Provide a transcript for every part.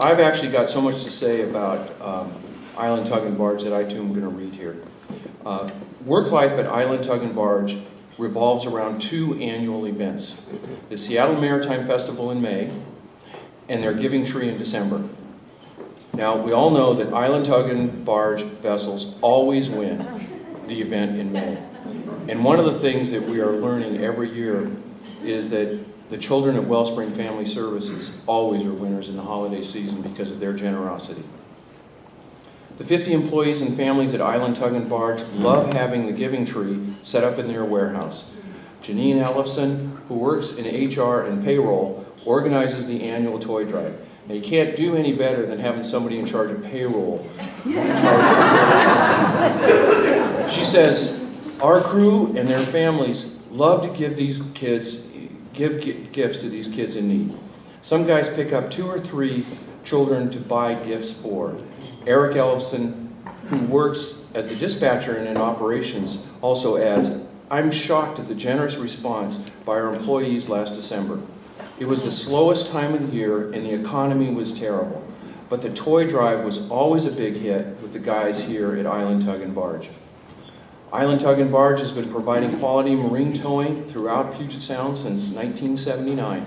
I've actually got so much to say about Island Tug and Barge that I too am going to read here. Work life at Island Tug and Barge revolves around 2 annual events: the Seattle Maritime Festival in May and their Giving Tree in December. Now, we all know that Island Tug and Barge vessels always win the event in May. And one of the things that we are learning every year is that the children at Wellspring Family Services always are winners in the holiday season because of their generosity. The 50 employees and families at Island Tug and Barge love having the Giving Tree set up in their warehouse. Janine Ellefson, who works in HR and payroll, organizes the annual toy drive. Now, you can't do any better than having somebody in charge of payroll. She says, our crew and their families love to give gifts to these kids in need. Some guys pick up 2 or 3 children to buy gifts for. Eric Ellefson, who works as the dispatcher and in operations, also adds, I'm shocked at the generous response by our employees last December. It was the slowest time of the year and the economy was terrible. But the toy drive was always a big hit with the guys here at Island Tug and Barge. Island Tug and Barge has been providing quality marine towing throughout Puget Sound since 1979.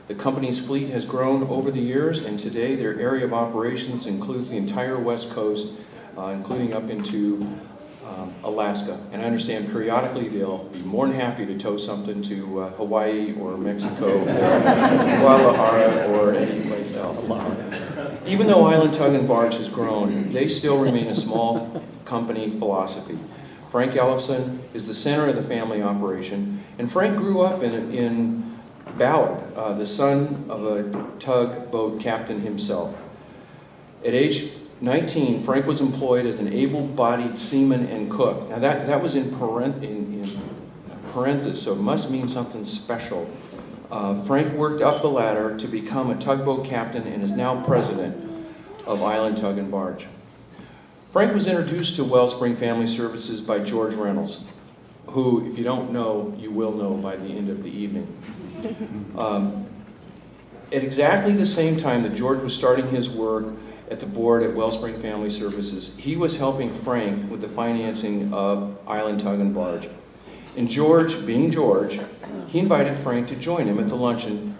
The company's fleet has grown over the years, and today their area of operations includes the entire West Coast, including up into Alaska. And I understand periodically they'll be more than happy to tow something to Hawaii or Mexico or Guadalajara or any place else. Even though Island Tug and Barge has grown, they still remain a small company philosophy. Frank Ellefson is the center of the family operation, and Frank grew up in Ballard, the son of a tugboat captain himself. At age 19, Frank was employed as an able-bodied seaman and cook. Now that was in parentheses, so it must mean something special. Frank worked up the ladder to become a tugboat captain and is now president of Island Tug and Barge. Frank was introduced to Wellspring Family Services by George Reynolds, who, if you don't know, you will know by the end of the evening. At exactly the same time that George was starting his work at the board at Wellspring Family Services, he was helping Frank with the financing of Island Tug and Barge. And George, being George, he invited Frank to join him at the luncheon,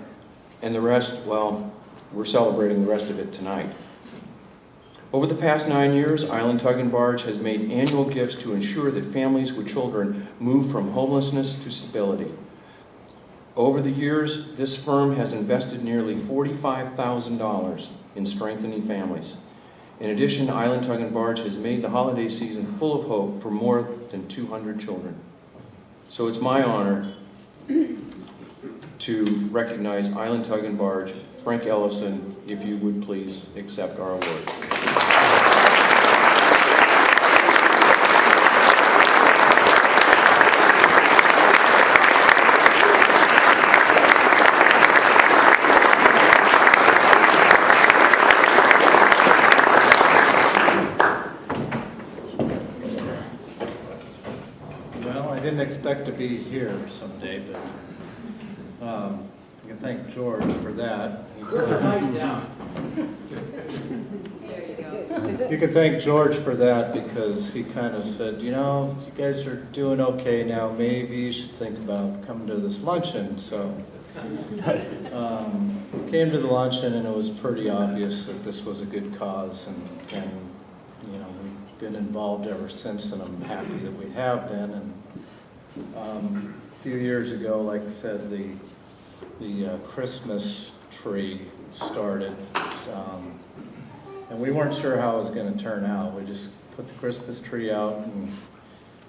and the rest, well, we're celebrating the rest of it tonight. Over the past 9 years, Island Tug and Barge has made annual gifts to ensure that families with children move from homelessness to stability. Over the years, this firm has invested nearly $45,000 in strengthening families. In addition, Island Tug and Barge has made the holiday season full of hope for more than 200 children. So it's my honor to recognize Island Tug and Barge, Frank Ellefson, if you would please accept our award. Well, I didn't expect to be here someday, but you can thank George for that. You can thank George for that because he kind of said, you know, you guys are doing okay now, maybe you should think about coming to this luncheon. So came to the luncheon and it was pretty obvious that this was a good cause, and you know, we've been involved ever since, and I'm happy that we have been. And a few years ago, like I said, the Christmas tree started, and we weren't sure how it was going to turn out. We just put the Christmas tree out,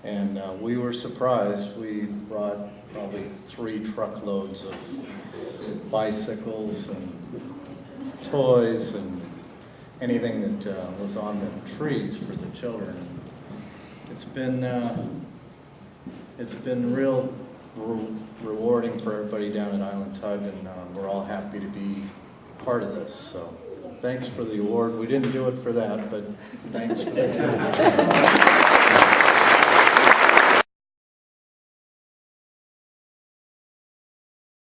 and we were surprised. We brought probably 3 truckloads of bicycles and toys and anything that was on the trees for the children. It's been real rewarding for everybody down at Island Tug, and we're all happy to be part of this. So thanks for the award. We didn't do it for that, but thanks for the